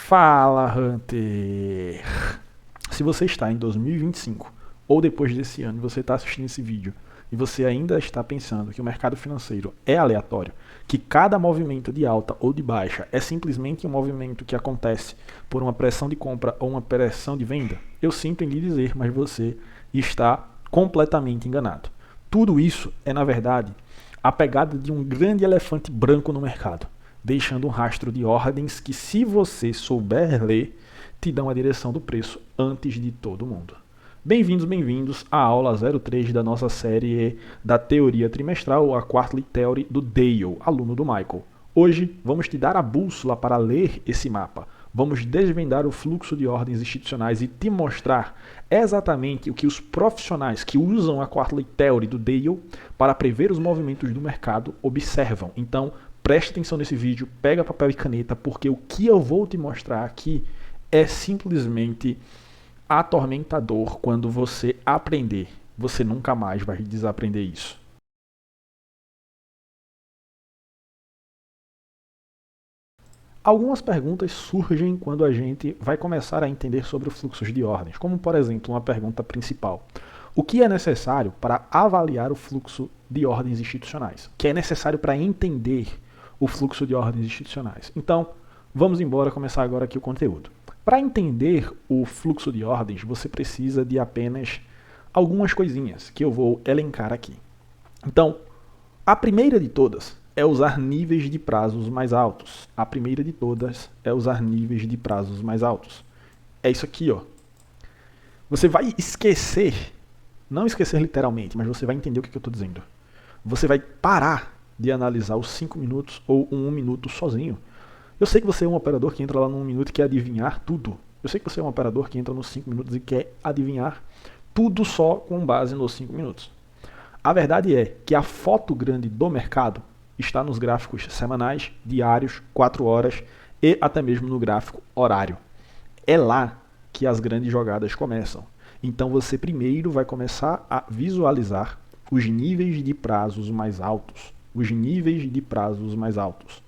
Fala, Hunter! Se você está em 2025 ou depois desse ano e você está assistindo esse vídeo e você ainda está pensando que o mercado financeiro é aleatório, que cada movimento de alta ou de baixa é simplesmente um movimento que acontece por uma pressão de compra ou uma pressão de venda, eu sinto em lhe dizer, mas você está completamente enganado. Tudo isso é, na verdade, a pegada de um grande elefante branco no mercado, deixando um rastro de ordens que, se você souber ler, te dão a direção do preço antes de todo mundo. Bem-vindos, bem-vindos à aula 03 da nossa série da teoria trimestral, a Quarterly Theory do Dale, aluno do Michael. Hoje vamos te dar a bússola para ler esse mapa. Vamos desvendar o fluxo de ordens institucionais e te mostrar exatamente o que os profissionais que usam a Quarterly Theory do Dale para prever os movimentos do mercado observam. Então, preste atenção nesse vídeo, pega papel e caneta, porque o que eu vou te mostrar aqui é simplesmente atormentador quando você aprender. Você nunca mais vai desaprender isso. Algumas perguntas surgem quando a gente vai começar a entender sobre os fluxos de ordens, como por exemplo uma pergunta principal. O que é necessário para avaliar o fluxo de ordens institucionais? O que é necessário para entender o fluxo de ordens institucionais? Então, vamos embora começar agora aqui o conteúdo. Para entender o fluxo de ordens, você precisa de apenas algumas coisinhas que eu vou elencar aqui. Então, a primeira de todas é usar níveis de prazos mais altos. A primeira de todas é usar níveis de prazos mais altos. É isso aqui, ó. Você vai esquecer, não esquecer literalmente, mas você vai entender o que eu estou dizendo. Você vai parar de analisar os 5 minutos ou um 1 minuto sozinho. Eu sei que você é um operador que entra lá no 1 minuto e quer adivinhar tudo. Eu sei que você é um operador que entra nos 5 minutos e quer adivinhar tudo só com base nos 5 minutos. A verdade é que a foto grande do mercado está nos gráficos semanais, diários, 4 horas e até mesmo no gráfico horário. É lá que as grandes jogadas começam. Então você primeiro vai começar a visualizar os níveis de prazos mais altos. Os níveis de prazos mais altos.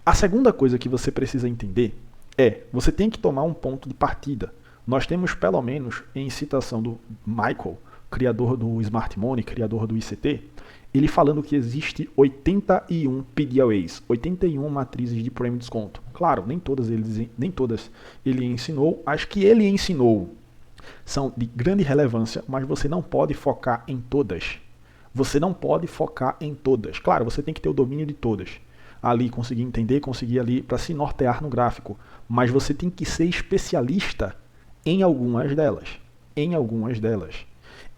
A segunda coisa que você precisa entender é, você tem que tomar um ponto de partida. Nós temos, pelo menos, em citação do Michael, criador do Smart Money, criador do ICT, ele falando que existe 81 PDLAs, 81 matrizes de prêmio de desconto. Claro, nem todas ele ensinou. As que ele ensinou são de grande relevância, mas você não pode focar em todas. Você não pode focar em todas. Claro, você tem que ter o domínio de todas. Ali, conseguir entender, conseguir ali para se nortear no gráfico. Mas você tem que ser especialista em algumas delas. Em algumas delas.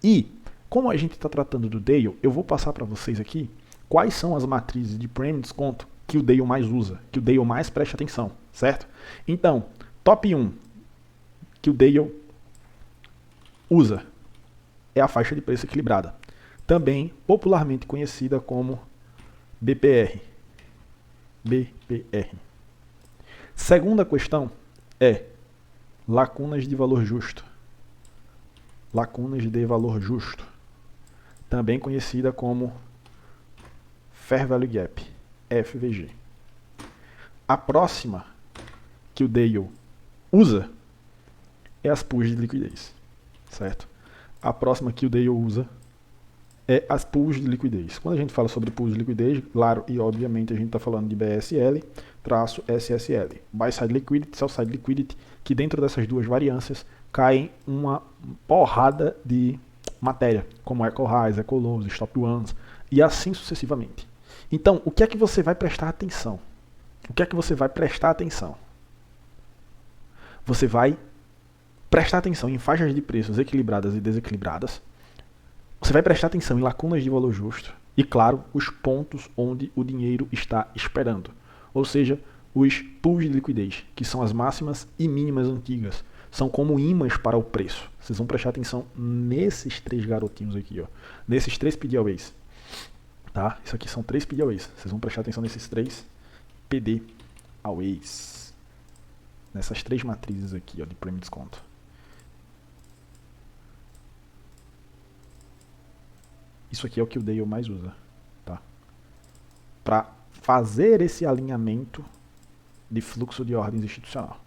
E, como a gente está tratando do Dale, eu vou passar para vocês aqui quais são as matrizes de prêmio e desconto que o Dale mais usa, que o Dale mais presta atenção, certo? Então, top 1 que o Dale usa é a faixa de preço equilibrada, também popularmente conhecida como BPR. BPR. Segunda questão é lacunas de valor justo. Lacunas de valor justo, também conhecida como Fair Value Gap, FVG. A próxima que o Dale usa é as pools de liquidez, certo? A próxima que o Dale usa é as pools de liquidez. Quando a gente fala sobre pools de liquidez, claro e obviamente a gente está falando de BSL, -SSL, Buy Side Liquidity, Sell Side Liquidity, que dentro dessas duas variâncias caem uma porrada de matéria, como Echo Highs, Echo Lows, Stop Ones, e assim sucessivamente. Então, o que é que você vai prestar atenção? O que é que você vai prestar atenção? Você vai prestar atenção em faixas de preços equilibradas e desequilibradas. Você vai prestar atenção em lacunas de valor justo e, claro, os pontos onde o dinheiro está esperando. Ou seja, os pools de liquidez, que são as máximas e mínimas antigas. São como ímãs para o preço. Vocês vão prestar atenção nesses 3 garotinhos aqui, ó. Nesses 3 PDLAs. Tá? Isso aqui são 3 PDLAs. Vocês vão prestar atenção nesses 3 PDLAs. Nessas 3 matrizes aqui, ó, de prêmio de desconto. Isso aqui é o que o Dale mais usa, tá? Para fazer esse alinhamento de fluxo de ordens institucional.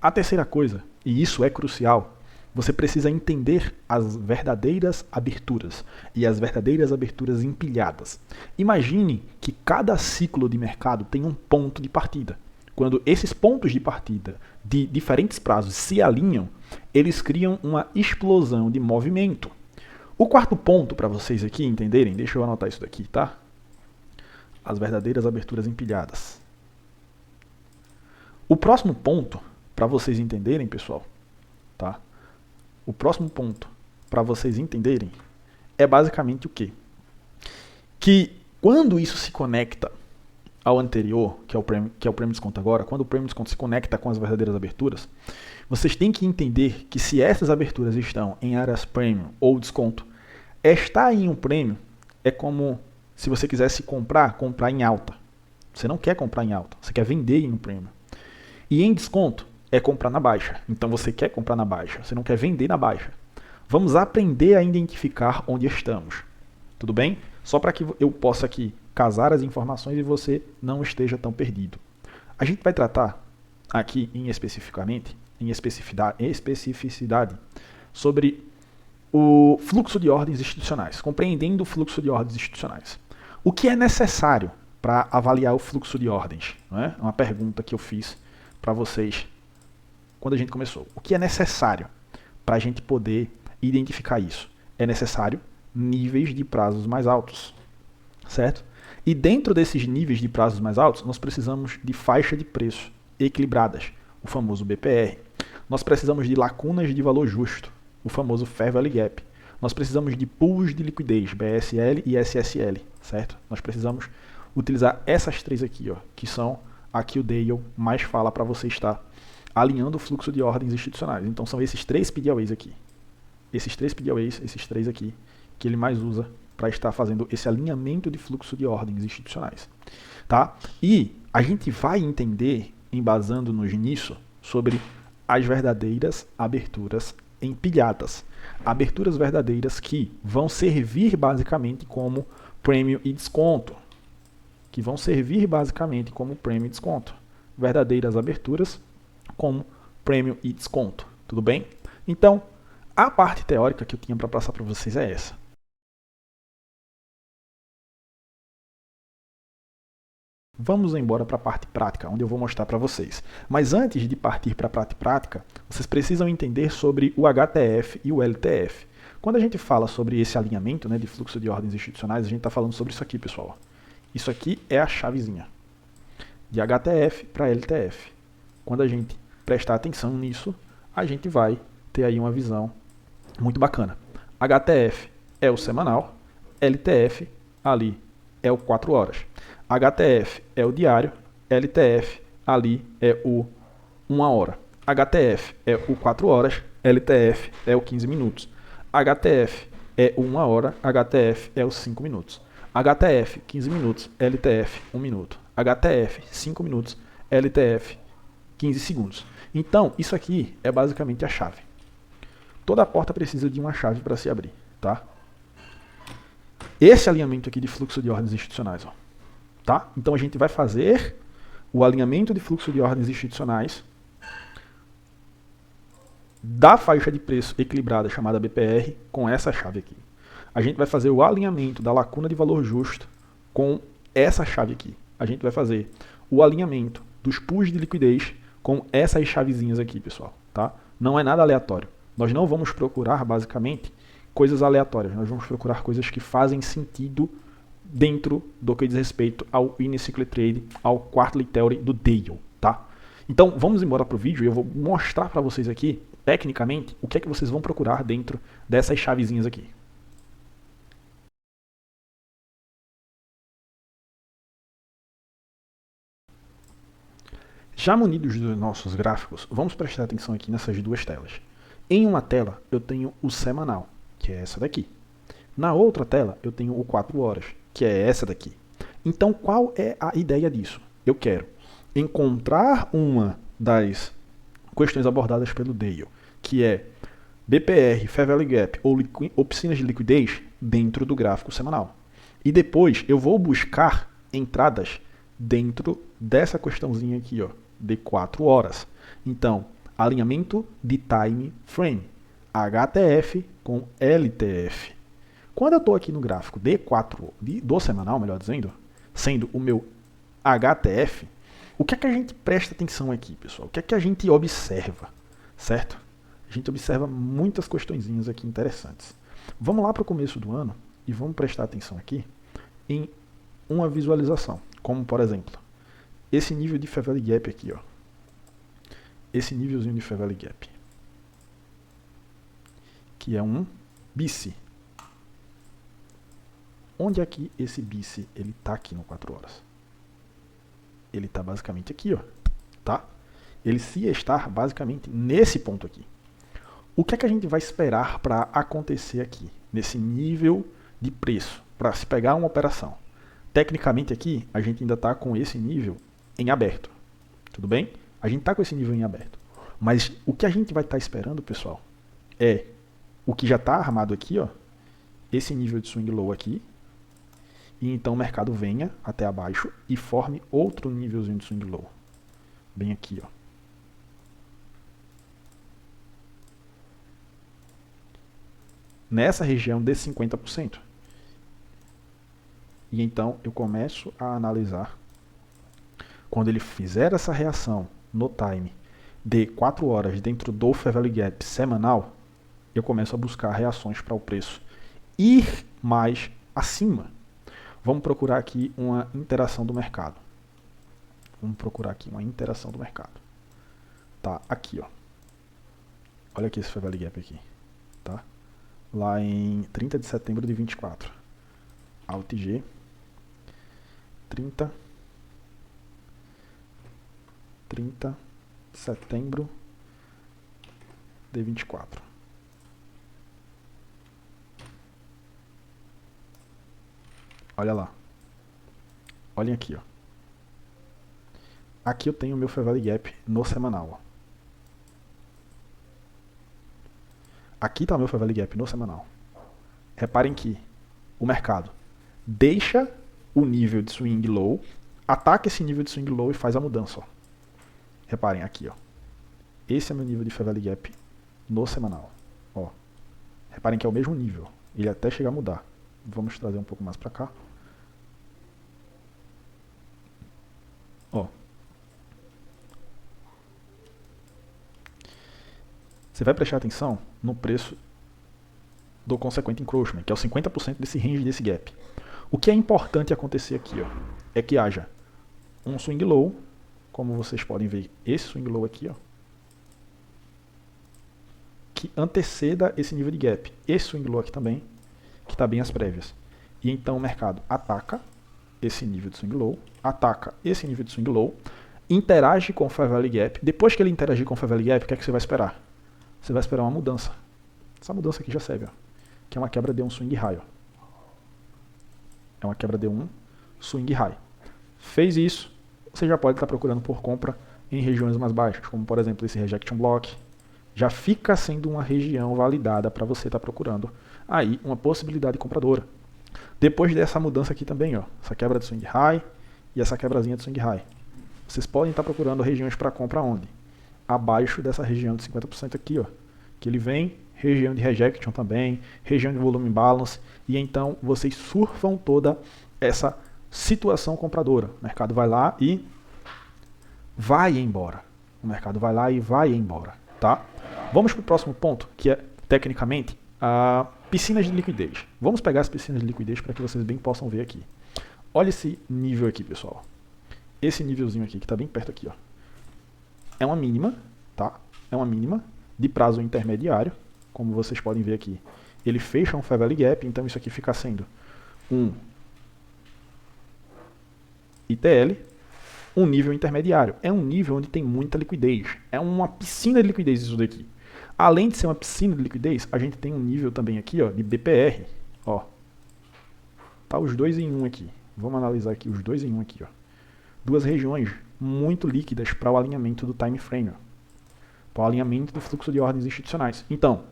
A terceira coisa, e isso é crucial, você precisa entender as verdadeiras aberturas e as verdadeiras aberturas empilhadas. Imagine que cada ciclo de mercado tem um ponto de partida. Quando esses pontos de partida de diferentes prazos se alinham, eles criam uma explosão de movimento. O quarto ponto para vocês aqui entenderem, deixa eu anotar isso daqui, tá? As verdadeiras aberturas empilhadas. O próximo ponto, para vocês entenderem, pessoal, tá? O próximo ponto, para vocês entenderem, é basicamente o quê? Que quando isso se conecta ao anterior, que é o prêmio de desconto agora, quando o prêmio de desconto se conecta com as verdadeiras aberturas, vocês têm que entender que se essas aberturas estão em áreas premium ou desconto, estar em um prêmio é como se você quisesse comprar em alta. Você não quer comprar em alta, você quer vender em um prêmio. E em desconto é comprar na baixa. Então você quer comprar na baixa, você não quer vender na baixa. Vamos aprender a identificar onde estamos. Tudo bem? Só para que eu possa aqui casar as informações e você não esteja tão perdido. A gente vai tratar aqui em especificidade sobre o fluxo de ordens institucionais, compreendendo o fluxo de ordens institucionais. O que é necessário para avaliar o fluxo de ordens? Não é uma pergunta que eu fiz para vocês quando a gente começou. O que é necessário para a gente poder identificar isso? É necessário níveis de prazos mais altos, certo? E dentro desses níveis de prazos mais altos, nós precisamos de faixa de preço equilibradas, o famoso BPR. Nós precisamos de lacunas de valor justo, o famoso Fair Value Gap. Nós precisamos de pools de liquidez, BSL e SSL, certo? Nós precisamos utilizar essas três aqui, ó, que são a que o Dale mais fala para você estar alinhando o fluxo de ordens institucionais. Então são esses três PDAWAs aqui. Esses três PDAWAs, esses três aqui, que ele mais usa para estar fazendo esse alinhamento de fluxo de ordens institucionais. Tá? E a gente vai entender, embasando-nos nisso, sobre as verdadeiras aberturas empilhadas. Aberturas verdadeiras que vão servir basicamente como prêmio e desconto. Verdadeiras aberturas como prêmio e desconto. Tudo bem? Então, a parte teórica que eu tinha para passar para vocês é essa. Vamos embora para a parte prática, onde eu vou mostrar para vocês. Mas antes de partir para a parte prática, vocês precisam entender sobre o HTF e o LTF. Quando a gente fala sobre esse alinhamento, né, de fluxo de ordens institucionais, a gente está falando sobre isso aqui, pessoal. Isso aqui é a chavezinha de HTF para LTF. Quando a gente prestar atenção nisso, a gente vai ter aí uma visão muito bacana. HTF é o semanal, LTF ali é o 4 horas. HTF é o diário, LTF ali é o 1 hora. HTF é o 4 horas, LTF é o 15 minutos. HTF é o 1 hora, HTF é o 5 minutos. HTF 15 minutos, LTF 1 minuto. HTF 5 minutos, LTF 15 segundos. Então, isso aqui é basicamente a chave. Toda porta precisa de uma chave para se abrir, tá? Esse alinhamento aqui de fluxo de ordens institucionais, ó. Tá? Então a gente vai fazer o alinhamento de fluxo de ordens institucionais da faixa de preço equilibrada chamada BPR com essa chave aqui. A gente vai fazer o alinhamento da lacuna de valor justo com essa chave aqui. A gente vai fazer o alinhamento dos pools de liquidez com essas chavezinhas aqui, pessoal. Tá? Não é nada aleatório. Nós não vamos procurar, basicamente, coisas aleatórias. Nós vamos procurar coisas que fazem sentido dentro do que diz respeito ao Inner-Cycle Trade, ao Quarterly Theory do Dale, tá? Então, vamos embora para o vídeo e eu vou mostrar para vocês aqui, tecnicamente, o que é que vocês vão procurar dentro dessas chavezinhas aqui. Já munidos dos nossos gráficos, vamos prestar atenção aqui nessas duas telas. Em uma tela, eu tenho o semanal, que é essa daqui. Na outra tela, eu tenho o 4 horas, que é essa daqui. Então, qual é a ideia disso? Eu quero encontrar uma das questões abordadas pelo Dale, que é BPR, Fair Value Gap ou piscinas de liquidez dentro do gráfico semanal. E depois eu vou buscar entradas dentro dessa questãozinha aqui, ó, de 4 horas. Então, Alinhamento de time frame. HTF com LTF. Quando eu estou aqui no gráfico D4, do semanal, melhor dizendo, sendo o meu HTF, o que é que a gente presta atenção aqui, pessoal? O que é que a gente observa, certo? A gente observa muitas questõezinhas aqui interessantes. Vamos lá para o começo do ano e vamos prestar atenção aqui em uma visualização, como por exemplo, esse nível de Fair Value Gap aqui, ó. Esse nívelzinho de Fair Value Gap, que é um BICE. Onde é que esse BICE ele tá aqui no 4 horas? Ele está basicamente aqui, ó, tá? Ele se estar basicamente nesse ponto aqui. O que é que a gente vai esperar para acontecer aqui, nesse nível de preço, para se pegar uma operação? Tecnicamente aqui, a gente ainda está com esse nível em aberto, tudo bem? A gente está com esse nível em aberto. Mas o que a gente vai estar esperando, pessoal, é o que já está armado aqui, ó, esse nível de swing low aqui, e então o mercado venha até abaixo e forme outro nívelzinho de swing low. Bem aqui, ó. Nessa região de 50%. E então eu começo a analisar, quando ele fizer essa reação no time de 4 horas dentro do Fair Value Gap semanal, eu começo a buscar reações para o preço ir mais acima. Vamos procurar aqui uma interação do mercado. Vamos procurar aqui uma interação do mercado. Tá, aqui, ó. Olha aqui esse Fair Value Gap aqui, tá? Lá em 30 de setembro de 24. AltG 30 de setembro de 24. Olha lá. Olhem aqui, ó. Aqui eu tenho o meu Fair Value Gap no semanal, ó. Aqui está o meu Fair Value Gap no semanal. Reparem que o mercado deixa o nível de swing low, ataca esse nível de swing low e faz a mudança, ó. Reparem aqui, ó. Esse é meu nível de Fair Value Gap no semanal, ó. Reparem que é o mesmo nível. Ele até chegar a mudar. Vamos trazer um pouco mais para cá. Ó. Você vai prestar atenção no preço do consequent encroachment, que é o 50% desse range desse gap. O que é importante acontecer aqui, ó, é que haja um swing low, como vocês podem ver, esse swing low aqui, ó, que anteceda esse nível de gap. Esse swing low aqui também, que está bem às prévias. E então o mercado ataca esse nível de swing low, ataca esse nível de swing low, interage com o Fair Value Gap. Depois que ele interagir com o Fair Value Gap, o que é que você vai esperar? Você vai esperar uma mudança. Essa mudança aqui já serve, ó, que é uma quebra de um swing high, ó. É uma quebra de um swing high. Fez isso, você já pode estar procurando por compra em regiões mais baixas, como por exemplo esse rejection block. Já fica sendo uma região validada para você estar procurando aí uma possibilidade compradora. Depois dessa mudança aqui também, ó, essa quebra de swing high e essa quebrazinha de swing high. Vocês podem estar procurando regiões para compra onde? Abaixo dessa região de 50% aqui, ó, que ele vem, região de rejection também, região de volume imbalance, e então vocês surfam toda essa situação compradora. O mercado vai lá e vai embora. O mercado vai lá e vai embora, tá? Vamos para o próximo ponto, que é, tecnicamente, a piscinas de liquidez. Vamos pegar as piscinas de liquidez para que vocês bem possam ver aqui. Olha esse nível aqui, pessoal. Esse nívelzinho aqui, que está bem perto aqui, ó. É uma mínima, tá? É uma mínima de prazo intermediário, como vocês podem ver aqui. Ele fecha um Fair Value Gap, então isso aqui fica sendo um ITL, um nível intermediário. É um nível onde tem muita liquidez. É uma piscina de liquidez isso daqui. Além de ser uma piscina de liquidez, a gente tem um nível também aqui, ó, de BPR. Ó. Tá os dois em um aqui. Vamos analisar aqui os dois em um aqui, ó. Duas regiões muito líquidas para o alinhamento do time frame, para o alinhamento do fluxo de ordens institucionais. Então,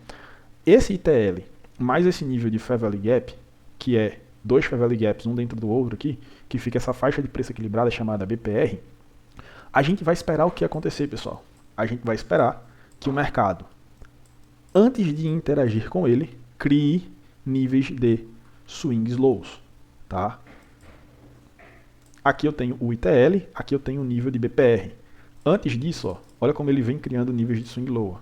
esse ITL mais esse nível de Fair Value Gap, que é dois Fair Value Gaps um dentro do outro aqui, que fica essa faixa de preço equilibrada chamada BPR, a gente vai esperar o que acontecer, pessoal. A gente vai esperar que o mercado, antes de interagir com ele, crie níveis de swings lows, tá? Aqui eu tenho o ITL, aqui eu tenho o nível de BPR. Antes disso, ó, olha como ele vem criando níveis de swing low.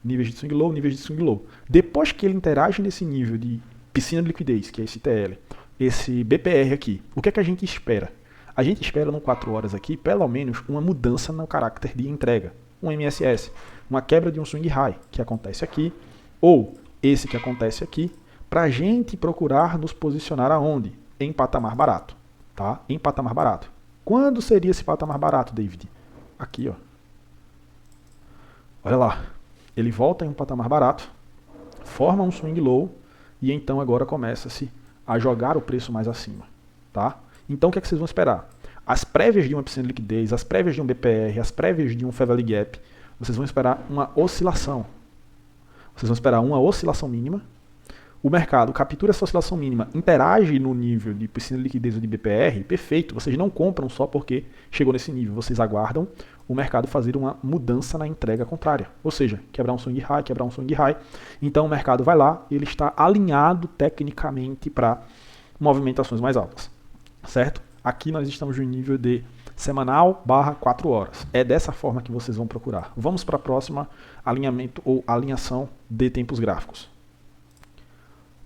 Níveis de swing low, níveis de swing low. Depois que ele interage nesse nível de piscina de liquidez, que é esse ITL, esse BPR aqui, o que é que a gente espera? A gente espera no 4 horas aqui, pelo menos, uma mudança no caráter de entrega. Um MSS, uma quebra de um swing high, que acontece aqui, ou esse que acontece aqui, para a gente procurar nos posicionar aonde? Em patamar barato. Tá? Em patamar barato. Quando seria esse patamar barato, David? Aqui, ó. Olha lá. Ele volta em um patamar barato, forma um swing low, e então agora começa-se a jogar o preço mais acima. Tá? Então o que é que vocês vão esperar? As prévias de uma piscina de liquidez, as prévias de um BPR, as prévias de um Fair Value Gap, vocês vão esperar uma oscilação. Vocês vão esperar uma oscilação mínima. O mercado captura essa oscilação mínima, interage no nível de piscina de liquidez ou de BPR, perfeito. Vocês não compram só porque chegou nesse nível. Vocês aguardam o mercado fazer uma mudança na entrega contrária. Ou seja, quebrar um swing high, quebrar um swing high. Então o mercado vai lá, ele está alinhado tecnicamente para movimentações mais altas. Certo? Aqui nós estamos no nível de semanal / 4 horas. É dessa forma que vocês vão procurar. Vamos para a próxima alinhamento ou alinhação de tempos gráficos.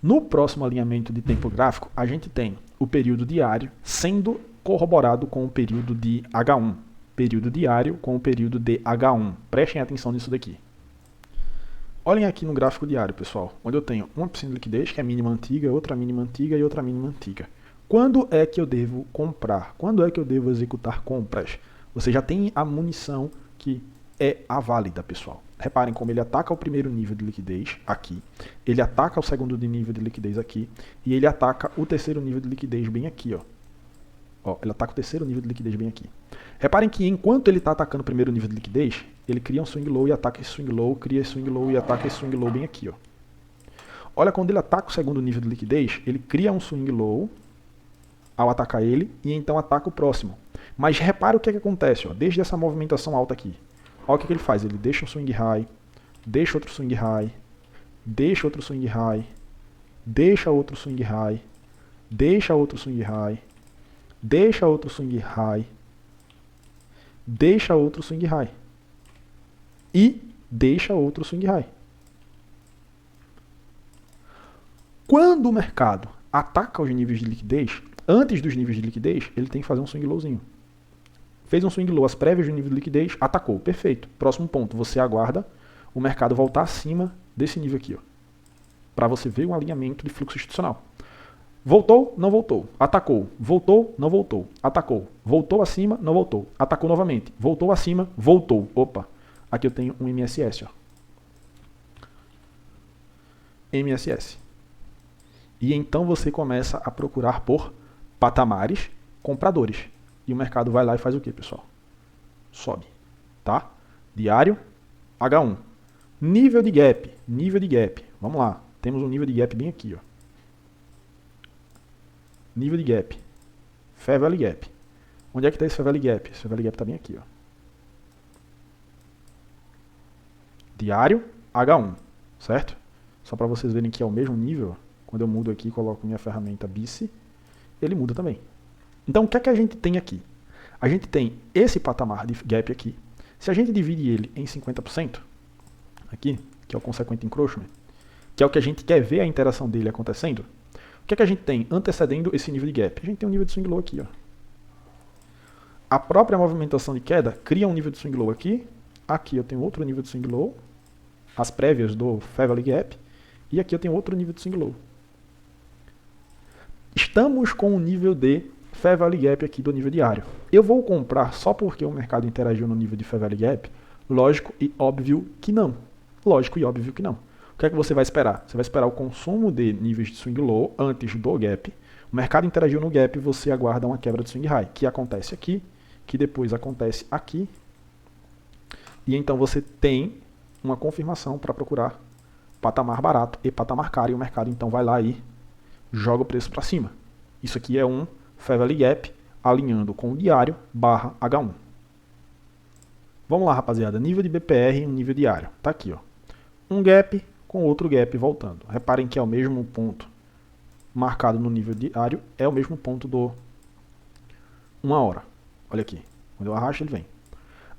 No próximo alinhamento de tempo gráfico, a gente tem o período diário sendo corroborado com o período de H1. Período diário com o período de H1. Prestem atenção nisso daqui. Olhem aqui no gráfico diário, pessoal, onde eu tenho uma piscina de liquidez, que é a mínima antiga, outra mínima antiga e outra mínima antiga. Quando é que eu devo comprar? Quando é que eu devo executar compras? Você já tem a munição que é a válida, pessoal. Reparem como ele ataca o primeiro nível de liquidez aqui, ele ataca o segundo nível de liquidez aqui, e ele ataca o terceiro nível de liquidez bem aqui, ó. Ele ataca o terceiro nível de liquidez bem aqui. Reparem que enquanto ele está atacando o primeiro nível de liquidez, ele cria um swing low e ataca esse swing low, cria esse swing low e ataca esse swing low bem aqui, ó. Olha, quando ele ataca o segundo nível de liquidez, ele cria um swing low ao atacar ele, e então ataca o próximo. Mas repara o que acontece, ó, desde essa movimentação alta aqui. Olha o que ele faz, ele deixa um swing high, deixa outro swing high, deixa outro swing high, deixa outro swing high, deixa outro swing high, deixa outro swing high, deixa outro swing high e deixa outro swing high. Quando o mercado ataca os níveis de liquidez, antes dos níveis de liquidez, ele tem que fazer um swing lowzinho. Fez um swing low, as prévias do nível de liquidez, atacou, perfeito. Próximo ponto, você aguarda o mercado voltar acima desse nível aqui, para você ver um alinhamento de fluxo institucional. Voltou, não voltou. Atacou, voltou, não voltou. Atacou, voltou acima, não voltou. Atacou novamente, voltou acima, voltou. Opa, aqui eu tenho um MSS. Ó. MSS. E então você começa a procurar por patamares compradores. E o mercado vai lá e faz o que, pessoal? Sobe. Tá? Diário, H1. Nível de gap. Nível de gap. Vamos lá. Temos um nível de gap bem aqui. Ó. Nível de gap. Fair Value Gap. Onde é que está esse Fair Value Gap? Esse Fair Value Gap está bem aqui. Ó. Diário, H1. Certo? Só para vocês verem que é o mesmo nível. Quando eu mudo aqui e coloco minha ferramenta BICE, ele muda também. Então, o que é que a gente tem aqui? A gente tem esse patamar de gap aqui. Se a gente divide ele em 50%, aqui, que é o consequent encroachment, que é o que a gente quer ver a interação dele acontecendo, o que é que a gente tem antecedendo esse nível de gap? A gente tem um nível de swing low aqui. Ó. A própria movimentação de queda cria um nível de swing low aqui. Aqui eu tenho outro nível de swing low, as prévias do Fair Value Gap, e aqui eu tenho outro nível de swing low. Estamos com um nível de Fair Value Gap aqui do nível diário. Eu vou comprar só porque o mercado interagiu no nível de Fair Value Gap? Lógico e óbvio que não. Lógico e óbvio que não. O que é que você vai esperar? Você vai esperar o consumo de níveis de swing low antes do gap. O mercado interagiu no gap e você aguarda uma quebra de swing high, que acontece aqui, que depois acontece aqui. E então você tem uma confirmação para procurar patamar barato e patamar caro, e o mercado então vai lá e joga o preço para cima. Isso aqui é um Fair Value Gap alinhando com o diário / H1. Vamos lá, rapaziada. Nível de BPR e um nível diário. Tá aqui, ó. Um gap com outro gap voltando. Reparem que é o mesmo ponto marcado no nível diário, é o mesmo ponto do 1 hora. Olha aqui. Quando eu arrasto, ele vem.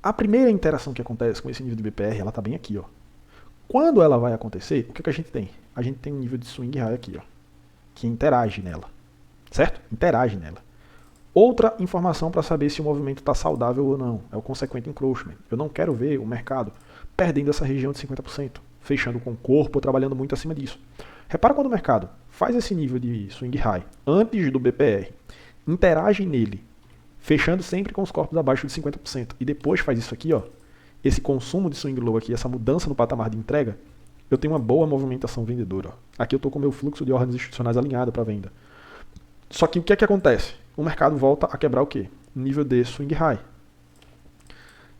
A primeira interação que acontece com esse nível de BPR, ela tá bem aqui, ó. Quando ela vai acontecer, o que a gente tem? A gente tem um nível de swing high aqui, ó, que interage nela. Certo? Interage nela. Outra informação para saber se o movimento está saudável ou não é o consequent encroachment. Eu não quero ver o mercado perdendo essa região de 50%, fechando com o corpo ou trabalhando muito acima disso. Repara quando o mercado faz esse nível de swing high antes do BPR, interage nele, fechando sempre com os corpos abaixo de 50%, e depois faz isso aqui, ó, esse consumo de swing low aqui, essa mudança no patamar de entrega, eu tenho uma boa movimentação vendedora. Ó. Aqui eu estou com o meu fluxo de ordens institucionais alinhado para venda. Só que o que é que acontece? O mercado volta a quebrar o quê? O nível de swing high.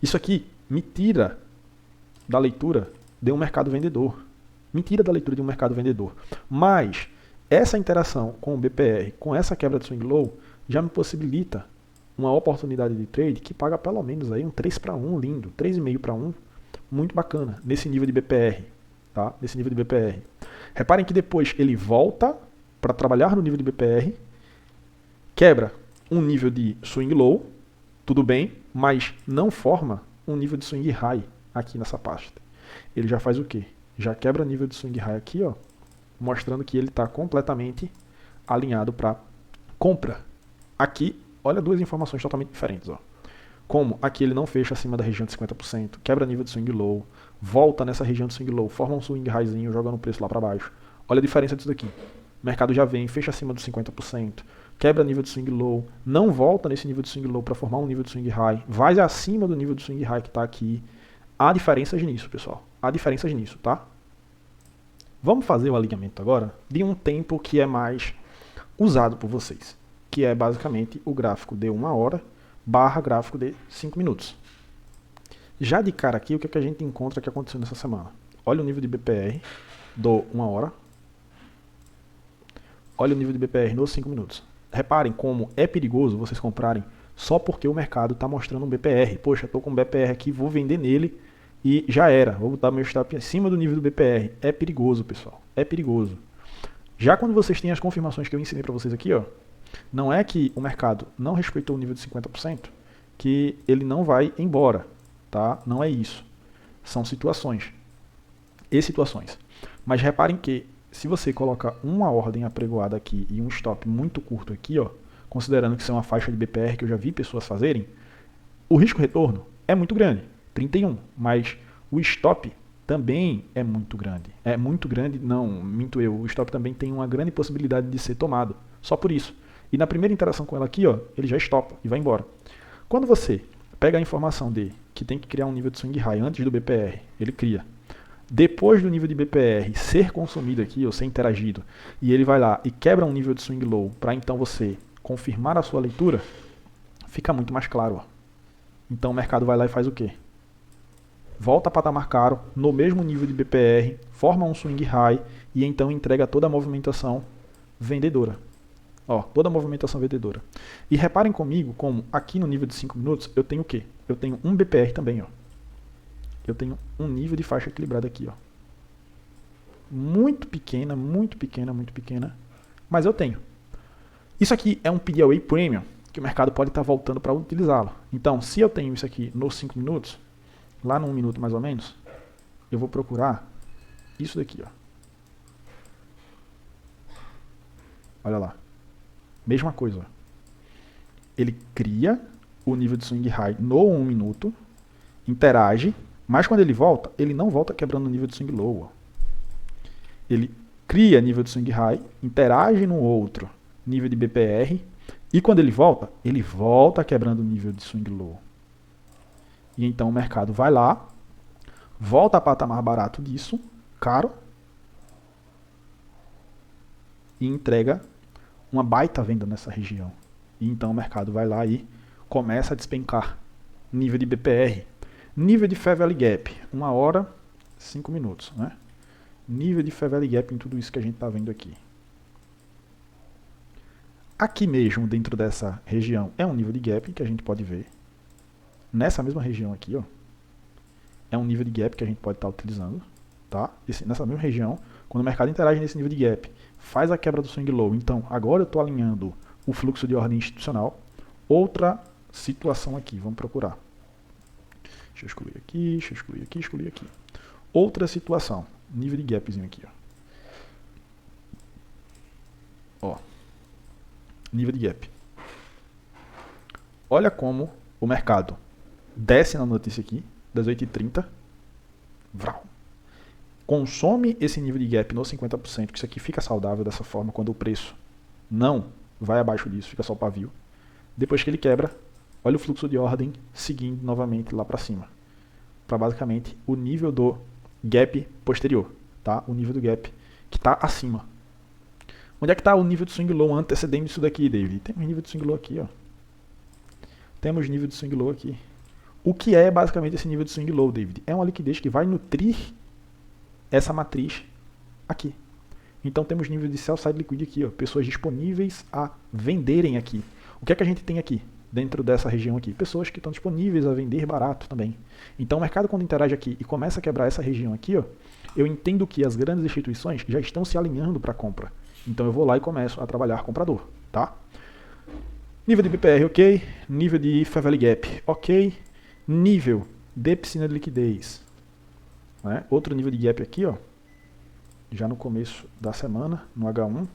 Isso aqui me tira da leitura de um mercado vendedor. Me tira da leitura de um mercado vendedor. Mas essa interação com o BPR, com essa quebra de swing low, já me possibilita uma oportunidade de trade que paga pelo menos aí um 3-1 lindo, 3,5-1, muito bacana, nesse nível de BPR. Tá? Nesse nível de BPR. Reparem que depois ele volta para trabalhar no nível de BPR, quebra um nível de swing low, tudo bem, mas não forma um nível de swing high aqui nessa pasta. Ele já faz o quê? Já quebra nível de swing high aqui, ó, mostrando que ele está completamente alinhado para compra. Aqui, olha duas informações totalmente diferentes. Ó. Como aqui ele não fecha acima da região de 50%, quebra nível de swing low, volta nessa região de swing low, forma um swing highzinho, jogando o preço lá para baixo. Olha a diferença disso daqui. O mercado já vem, fecha acima dos 50%, quebra nível de swing low, não volta nesse nível de swing low para formar um nível de swing high, vai acima do nível de swing high que está aqui. Há diferenças nisso, pessoal. Há diferenças nisso, tá? Vamos fazer o alinhamento agora de um tempo que é mais usado por vocês, que é basicamente o gráfico de 1 hora barra gráfico de 5 minutos. Já de cara aqui, o que a gente encontra que aconteceu nessa semana? Olha o nível de BPR do 1 hora. Olha o nível de BPR nos 5 minutos. Reparem como é perigoso vocês comprarem só porque o mercado está mostrando um BPR. Poxa, estou com um BPR aqui, vou vender nele e já era. Vou botar meu stop acima do nível do BPR. É perigoso, pessoal. É perigoso. Já quando vocês têm as confirmações que eu ensinei para vocês aqui, ó, não é que o mercado não respeitou o nível de 50%, que ele não vai embora. Tá? Não é isso. São situações. E situações. Mas reparem que se você colocar uma ordem apregoada aqui e um stop muito curto aqui, ó, considerando que isso é uma faixa de BPR que eu já vi pessoas fazerem, o risco-retorno é muito grande, 31, mas o stop também é muito grande. É muito grande, não, minto eu, o stop também tem uma grande possibilidade de ser tomado, só por isso. E na primeira interação com ela aqui, ó, ele já stopa e vai embora. Quando você pega a informação de que tem que criar um nível de swing high antes do BPR, ele cria. Depois do nível de BPR ser consumido aqui, ou ser interagido, e ele vai lá e quebra um nível de swing low para então você confirmar a sua leitura, fica muito mais claro. Ó. Então o mercado vai lá e faz o quê? Volta a patamar caro, no mesmo nível de BPR, forma um swing high e então entrega toda a movimentação vendedora. Ó, toda a movimentação vendedora. E reparem comigo como aqui no nível de 5 minutos eu tenho o quê? Eu tenho um BPR também, ó. Eu tenho um nível de faixa equilibrada aqui, ó. Muito pequena, muito pequena, muito pequena, mas eu tenho. Isso aqui é um PDWA Premium, que o mercado pode estar voltando para utilizá-lo. Então, se eu tenho isso aqui nos 5 minutos, lá no 1 minuto mais ou menos, eu vou procurar isso daqui, ó. Olha lá. Mesma coisa, ó. Ele cria o nível de swing high no 1 minuto, interage, mas quando ele volta, ele não volta quebrando o nível de swing low. Ó. Ele cria nível de swing high, interage no outro nível de BPR, e quando ele volta quebrando o nível de swing low. E então o mercado vai lá, volta a patamar barato disso, caro, e entrega uma baita venda nessa região. E então o mercado vai lá e começa a despencar. Nível de BPR. Nível de Fair Value Gap, 1 hora, 5 minutos. Né? Nível de Fair Value Gap em tudo isso que a gente está vendo aqui. Aqui mesmo, dentro dessa região, é um nível de gap que a gente pode ver. Nessa mesma região aqui, ó. é um nível de gap que a gente pode estar utilizando, tá? Nessa mesma região, quando o mercado interage nesse nível de gap, faz a quebra do swing low, então agora eu estou alinhando o fluxo de ordem institucional. Outra situação aqui, vamos procurar. Deixa eu excluir aqui, excluir aqui. Outra situação, nível de gapzinho aqui, ó. Nível de gap. Olha como o mercado desce na notícia aqui, das 8h30, consome esse nível de gap no 50%, que isso aqui fica saudável dessa forma quando o preço não vai abaixo disso, fica só o pavio. Depois que ele quebra, olha o fluxo de ordem seguindo novamente lá para cima, para basicamente o nível do gap posterior, tá? O nível do gap que está acima. Onde é que está o nível de swing low antecedendo isso daqui, David? Temos nível de swing low aqui, ó. Temos nível de swing low aqui. O que é basicamente esse nível de swing low, David? É uma liquidez que vai nutrir essa matriz aqui. Então temos nível de sell side liquid aqui, ó, pessoas disponíveis a venderem aqui. O que é que a gente tem aqui, dentro dessa região aqui? Pessoas que estão disponíveis a vender barato também. Então o mercado, quando interage aqui e começa a quebrar essa região aqui, ó, eu entendo que as grandes instituições já estão se alinhando para compra. Então eu vou lá e começo a trabalhar comprador, tá? Nível de BPR, ok. Nível de Fair Value Gap, ok. Nível de piscina de liquidez. Né? Outro nível de gap aqui, ó. Já no começo da semana, no H1.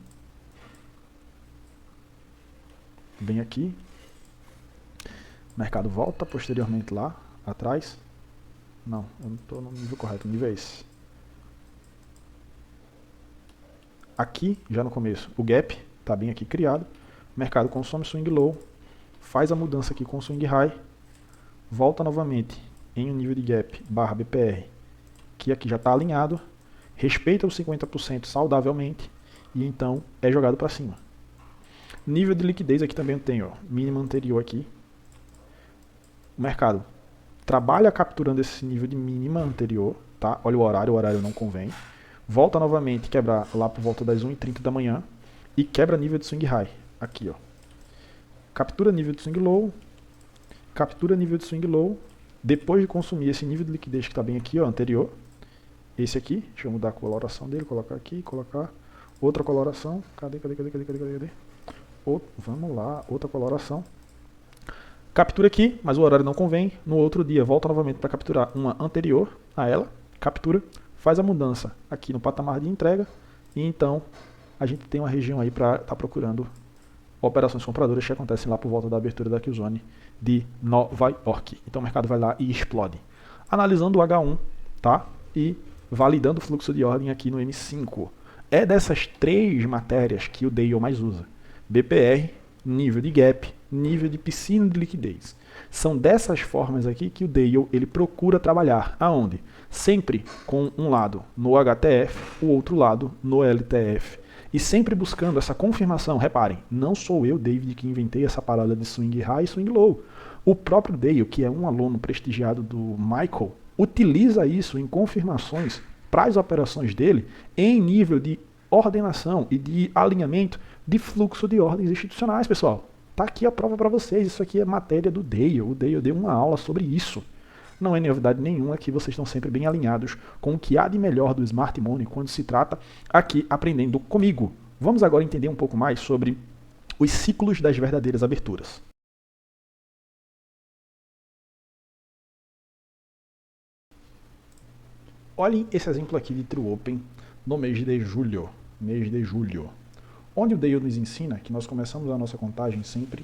Bem aqui. O mercado volta posteriormente lá, atrás. Não, eu não estou no nível correto, o nível é esse. Aqui, já no começo, o gap está bem aqui criado. O mercado consome swing low, faz a mudança aqui com swing high, volta novamente em um nível de gap barra BPR, que aqui já está alinhado, respeita os 50% saudavelmente e então é jogado para cima. Nível de liquidez aqui também eu tenho, ó, mínimo anterior aqui. O mercado trabalha capturando esse nível de mínima anterior, tá? Olha o horário não convém. Volta novamente, quebrar lá por volta das 1h30 da manhã e quebra nível de swing high. Aqui, ó. Captura nível de swing low, captura nível de swing low, depois de consumir esse nível de liquidez que está bem aqui, ó, anterior, esse aqui, deixa eu mudar a coloração dele, colocar aqui, colocar outra coloração, cadê? Vamos lá, outra coloração. Captura aqui, mas o horário não convém, no outro dia volta novamente para capturar uma anterior a ela, captura, faz a mudança aqui no patamar de entrega, e então a gente tem uma região aí para estar procurando operações compradoras que acontecem lá por volta da abertura da Q-Zone de Nova York. Então o mercado vai lá e explode. Analisando o H1, tá? E validando o fluxo de ordem aqui no M5. É dessas três matérias que o Dale mais usa. BPR, nível de gap, nível de piscina de liquidez. São dessas formas aqui que o Dale ele procura trabalhar. Aonde? Sempre com um lado no HTF, o outro lado no LTF. E sempre buscando essa confirmação. Reparem, não sou eu, David, que inventei essa parada de swing high e swing low. O próprio Dale, que é um aluno prestigiado do Michael, utiliza isso em confirmações para as operações dele em nível de ordenação e de alinhamento de fluxo de ordens institucionais, pessoal. Tá aqui a prova para vocês, isso aqui é matéria do Dale. O Dale deu uma aula sobre isso. Não é novidade nenhuma que vocês estão sempre bem alinhados com o que há de melhor do Smart Money quando se trata aqui aprendendo comigo. Vamos agora entender um pouco mais sobre os ciclos das verdadeiras aberturas. Olhem esse exemplo aqui de True Open no mês de julho. Onde o Dale nos ensina que nós começamos a nossa contagem sempre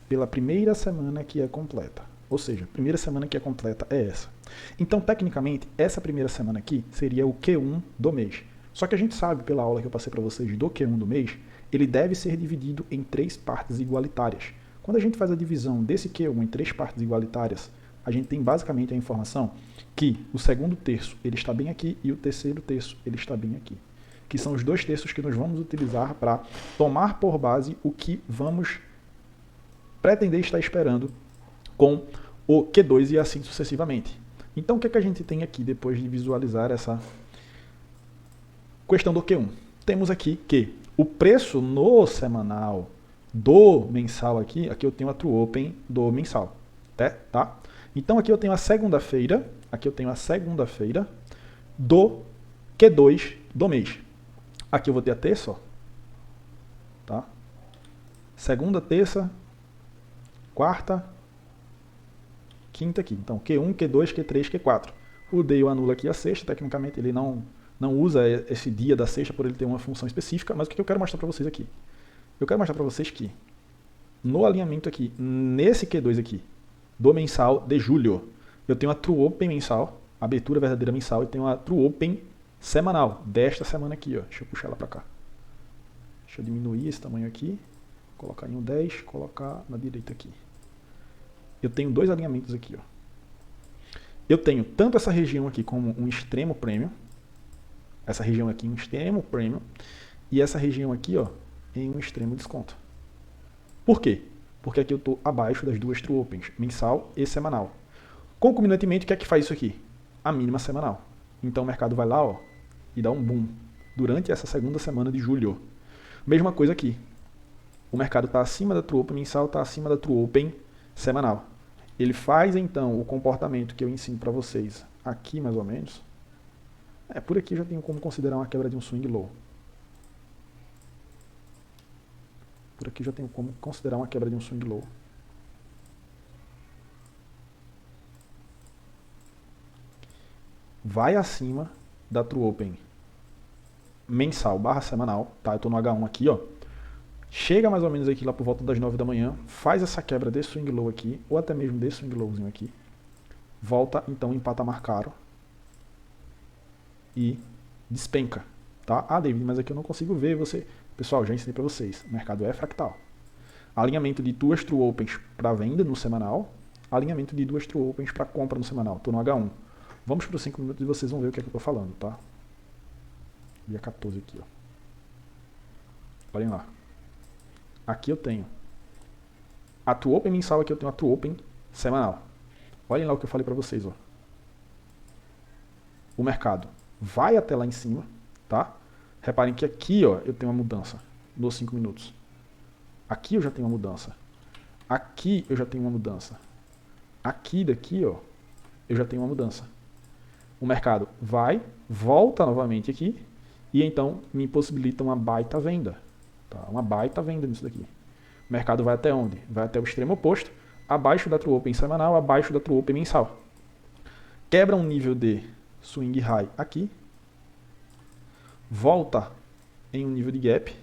pela primeira semana que é completa. Ou seja, a primeira semana que é completa é essa. Então, tecnicamente, essa primeira semana aqui seria o Q1 do mês. Só que a gente sabe, pela aula que eu passei para vocês do Q1 do mês, ele deve ser dividido em 3 partes igualitárias. Quando a gente faz a divisão desse Q1 em 3 partes igualitárias, a gente tem basicamente a informação que o segundo terço ele está bem aqui e o terceiro terço ele está bem aqui. Que são os 2 terços que nós vamos utilizar para tomar por base o que vamos pretender estar esperando com o Q2 e assim sucessivamente. Então o que é que a gente tem aqui depois de visualizar essa questão do Q1? Temos aqui que o preço no semanal do mensal aqui eu tenho a True Open do mensal, tá? Então aqui eu tenho a segunda-feira Aqui eu tenho a segunda-feira do Q2 do mês. Aqui eu vou ter a terça, ó. Tá? Segunda, terça, quarta, quinta aqui. Então, Q1, Q2, Q3, Q4. O day eu anulo aqui a sexta, tecnicamente ele não usa esse dia da sexta por ele ter uma função específica, mas o que eu quero mostrar para vocês aqui? Eu quero mostrar para vocês que no alinhamento aqui, nesse Q2 aqui, do mensal de julho, eu tenho a True Open mensal, a abertura verdadeira mensal, e tenho a True Open semanal, desta semana aqui, ó. Deixa eu puxar ela para cá. Deixa eu diminuir esse tamanho aqui, colocar em um 10, colocar na direita aqui. Eu tenho dois alinhamentos aqui, ó. Eu tenho tanto essa região aqui como um extremo premium, essa região aqui um extremo premium, e essa região aqui, ó, em um extremo desconto. Por quê? Porque aqui eu estou abaixo das duas True Opens, mensal e semanal. Concomitantemente, o que é que faz isso aqui? A mínima semanal. Então o mercado vai lá, ó, e dá um boom durante essa segunda semana de julho. Mesma coisa aqui. O mercado está acima da True Open mensal, está acima da True Open semanal. Ele faz então o comportamento que eu ensino para vocês aqui mais ou menos. Por aqui eu já tenho como considerar uma quebra de um swing low. Por aqui já tenho como considerar uma quebra de um swing low. Vai acima da True Open mensal barra semanal, tá? Eu estou no H1 aqui, ó. Chega mais ou menos aqui lá por volta das 9 da manhã, faz essa quebra desse swing low aqui, ou até mesmo desse swing lowzinho aqui. Volta então em patamar caro e despenca, tá? Ah, David, mas aqui eu não consigo ver você. Pessoal, já ensinei para vocês, o mercado é fractal. Alinhamento de duas True Opens para venda no semanal, alinhamento de duas True Opens para compra no semanal. Estou no H1. Vamos para os 5 minutos e vocês vão ver o que é que eu estou falando, tá? Dia 14 aqui, ó. Olhem lá. Aqui eu tenho a True Open mensal, aqui eu tenho a True Open semanal. Olhem lá o que eu falei para vocês, ó. O mercado vai até lá em cima, tá? Reparem que aqui, ó, eu tenho uma mudança nos 5 minutos. Aqui eu já tenho uma mudança. Aqui eu já tenho uma mudança. Aqui daqui, ó, eu já tenho uma mudança. O mercado vai, volta novamente aqui e então me possibilita uma baita venda. Tá? Uma baita venda nisso daqui. O mercado vai até onde? Vai até o extremo oposto, abaixo da True Open semanal, abaixo da True Open mensal. Quebra um nível de swing high aqui, volta em um nível de gap.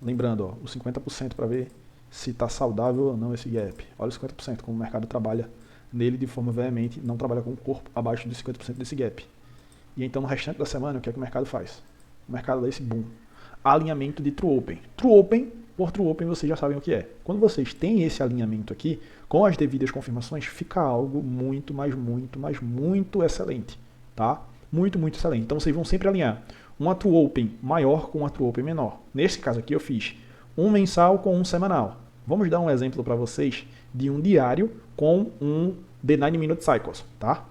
Lembrando, ó, os 50% para ver se está saudável ou não esse gap. Olha os 50%, como o mercado trabalha nele de forma veemente, não trabalha com o corpo abaixo dos 50% desse gap. E então no restante da semana, o que é que o mercado faz? O mercado dá esse boom. Alinhamento de True Open. True Open, por True Open vocês já sabem o que é. Quando vocês têm esse alinhamento aqui, com as devidas confirmações, fica algo muito, mas muito, mas muito excelente. Tá? Muito, muito excelente. Então vocês vão sempre alinhar uma True Open maior com uma True Open menor. Nesse caso aqui eu fiz um mensal com um semanal. Vamos dar um exemplo para vocês de um diário com um The 9 Minute Cycles, tá?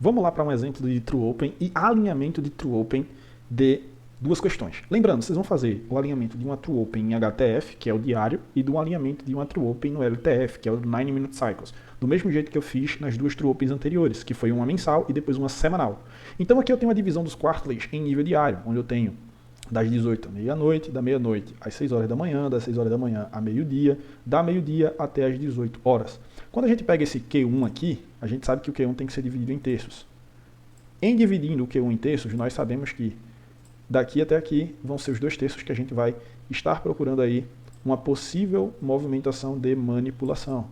Vamos lá para um exemplo de True Open e alinhamento de True Open de duas questões. Lembrando, vocês vão fazer o alinhamento de uma True Open em HTF, que é o diário, e do alinhamento de uma True Open no LTF, que é o 9 Minute Cycles. Do mesmo jeito que eu fiz nas duas True Opens anteriores, que foi uma mensal e depois uma semanal. Então aqui eu tenho uma divisão dos quarterlies em nível diário, onde eu tenho das 18 à meia-noite, da meia-noite às 6 horas da manhã, das 6 horas da manhã a meio-dia, da meio-dia até as 18 horas. Quando a gente pega esse Q1 aqui, a gente sabe que o Q1 tem que ser dividido em terços. Em dividindo o Q1 em terços, nós sabemos que daqui até aqui vão ser os 2 terços que a gente vai estar procurando aí uma possível movimentação de manipulação.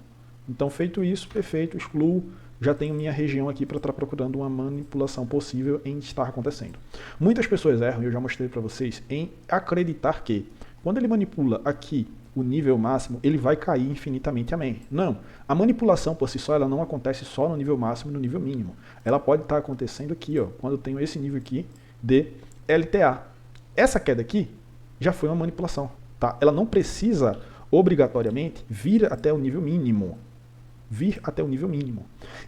Então, feito isso, perfeito, excluo, já tenho minha região aqui para estar procurando uma manipulação possível em estar acontecendo. Muitas pessoas erram, e eu já mostrei para vocês, em acreditar que quando ele manipula aqui o nível máximo, ele vai cair infinitamente, amém. Não, a manipulação por si só, ela não acontece só no nível máximo e no nível mínimo. Ela pode estar acontecendo aqui, ó, quando eu tenho esse nível aqui de LTA. Essa queda aqui já foi uma manipulação, tá? Ela não precisa obrigatoriamente vir até o nível mínimo.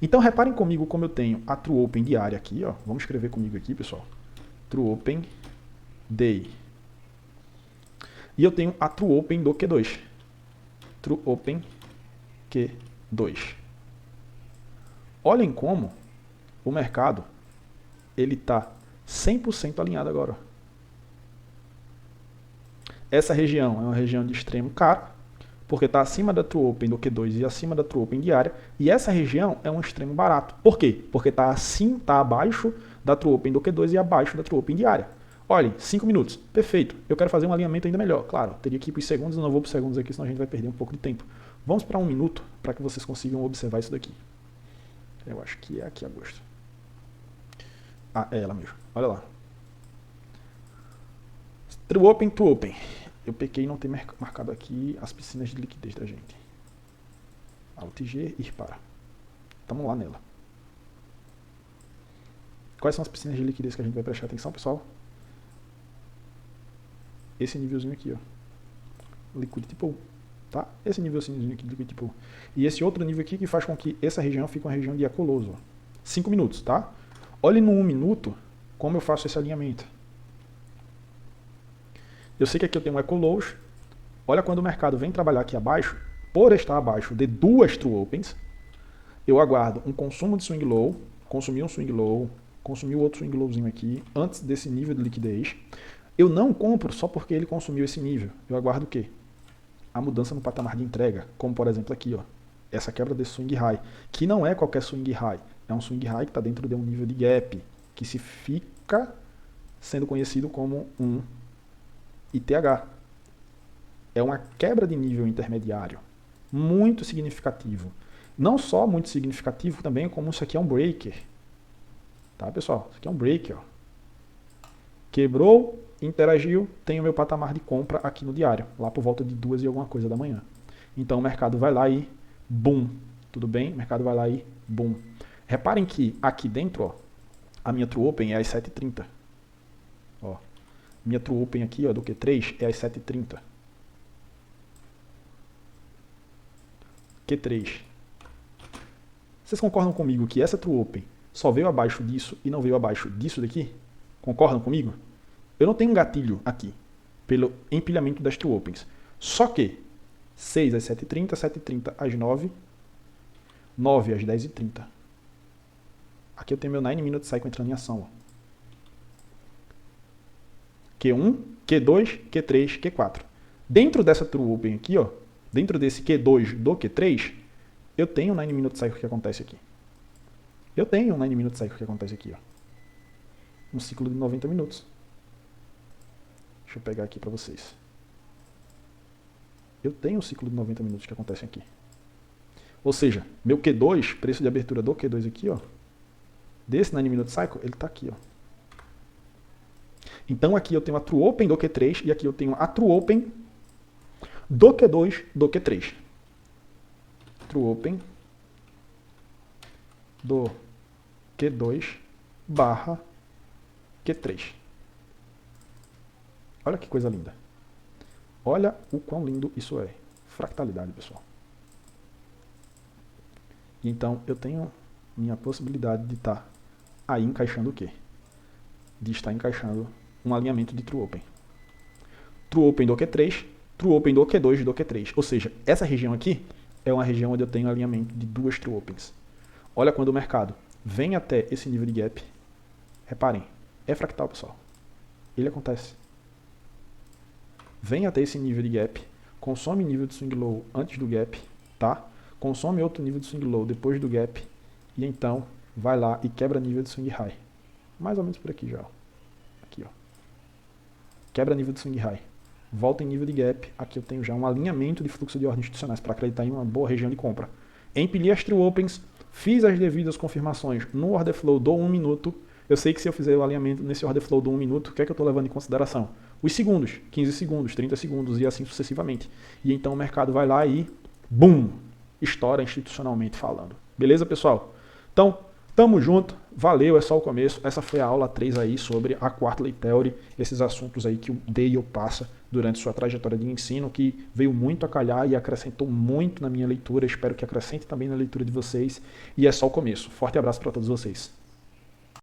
Então reparem comigo como eu tenho a True Open diária aqui, ó. Vamos escrever comigo aqui, pessoal. True Open Day. E eu tenho a True Open do Q2. True Open Q2. Olhem como o mercado ele está 100% alinhado agora. Essa região é uma região de extremo caro, porque está acima da True Open do Q2 e acima da True Open diária, e essa região é um extremo barato. Por quê? Porque está abaixo da True Open do Q2 e abaixo da True Open diária. Olhem, 5 minutos, perfeito. Eu quero fazer um alinhamento ainda melhor. Claro, teria que ir para os segundos, eu não vou para os segundos aqui, senão a gente vai perder um pouco de tempo. Vamos para 1 minuto, para que vocês consigam observar isso daqui. Eu acho que é aqui a gosto. Ah, é ela mesmo. Olha lá. True Open, True Open. Eu pequei não ter marcado aqui as piscinas de liquidez da gente. Alt G e ir para. Estamos lá nela. Quais são as piscinas de liquidez que a gente vai prestar atenção, pessoal? Esse nívelzinho aqui, ó. Liquidity Pool. Tá? Esse nívelzinho aqui de Liquidity Pool. E esse outro nível aqui que faz com que essa região fique uma região de ecoloso. 5 minutos, tá? Olhe no 1 minuto como eu faço esse alinhamento. Eu sei que aqui eu tenho um Ecolows. Olha quando o mercado vem trabalhar aqui abaixo, por estar abaixo de 2 True Opens, eu aguardo um consumo de swing low, consumir um swing low, consumir outro swing lowzinho aqui, antes desse nível de liquidez. Eu não compro só porque ele consumiu esse nível. Eu aguardo o quê? A mudança no patamar de entrega, como por exemplo aqui, ó, essa quebra desse swing high, que não é qualquer swing high, é um swing high que está dentro de um nível de gap, que se fica sendo conhecido como um ITH. É uma quebra de nível intermediário muito significativo. Não só muito significativo, também como isso aqui é um breaker. Tá, pessoal? Isso aqui é um breaker. Ó. Quebrou, interagiu, tem o meu patamar de compra aqui no diário, lá por volta de 2 e alguma coisa da manhã. Então o mercado vai lá e boom. Tudo bem? O mercado vai lá e boom. Reparem que aqui dentro, ó, a minha True Open é às 7h30. Ó. Minha True Open aqui, ó, do Q3 é às 7h30. Q3. Vocês concordam comigo que essa True Open só veio abaixo disso e não veio abaixo disso daqui? Concordam comigo? Eu não tenho um gatilho aqui pelo empilhamento das True Opens. Só que 6 às 7h30, 7h30 às 9, 9 às 10h30. Aqui eu tenho meu 9 Minute Cycle entrando em ação. Ó. Q1, Q2, Q3, Q4. Dentro dessa True Open aqui, ó, dentro desse Q2 do Q3, eu tenho um 9 Minute Cycle que acontece aqui. Eu tenho um 9 Minute Cycle que acontece aqui. Ó. Um ciclo de 90 minutos. Deixa eu pegar aqui para vocês. Eu tenho um ciclo de 90 minutos que acontece aqui. Ou seja, meu Q2, preço de abertura do Q2 aqui, ó, desse 9 Minute Cycle, ele está aqui. Ó. Então aqui eu tenho a True Open do Q3 e aqui eu tenho a True Open do Q2 do Q3. True Open do Q2 barra Q3. Olha que coisa linda. Olha o quão lindo isso é. Fractalidade, pessoal. Então eu tenho minha possibilidade de estar aí encaixando o quê? De estar encaixando um alinhamento de True Open. True Open do Q3, True Open do Q2 do Q3. Ou seja, essa região aqui é uma região onde eu tenho alinhamento de 2 True Opens. Olha quando o mercado vem até esse nível de gap. Reparem, é fractal, pessoal. Ele acontece. Vem até esse nível de gap, consome nível de swing low antes do gap, tá? Consome outro nível de swing low depois do gap e então vai lá e quebra nível de swing high. Mais ou menos por aqui já. Ó. Aqui, ó. Quebra nível de swing high. Volta em nível de gap. Aqui eu tenho já um alinhamento de fluxo de ordens institucionais para acreditar em uma boa região de compra. Empilhei as True Opens, fiz as devidas confirmações no order flow do 1 minuto. Eu sei que se eu fizer o alinhamento nesse order flow do 1 minuto, o que é que eu estou levando em consideração? Os segundos, 15 segundos, 30 segundos e assim sucessivamente. E então o mercado vai lá e, BUM! Estoura institucionalmente falando. Beleza, pessoal? Então, tamo junto. Valeu, é só o começo. Essa foi a aula 3 aí sobre a Quarterly Theory, esses assuntos aí que o Dale passa durante sua trajetória de ensino, que veio muito a calhar e acrescentou muito na minha leitura. Espero que acrescente também na leitura de vocês. E é só o começo. Forte abraço para todos vocês.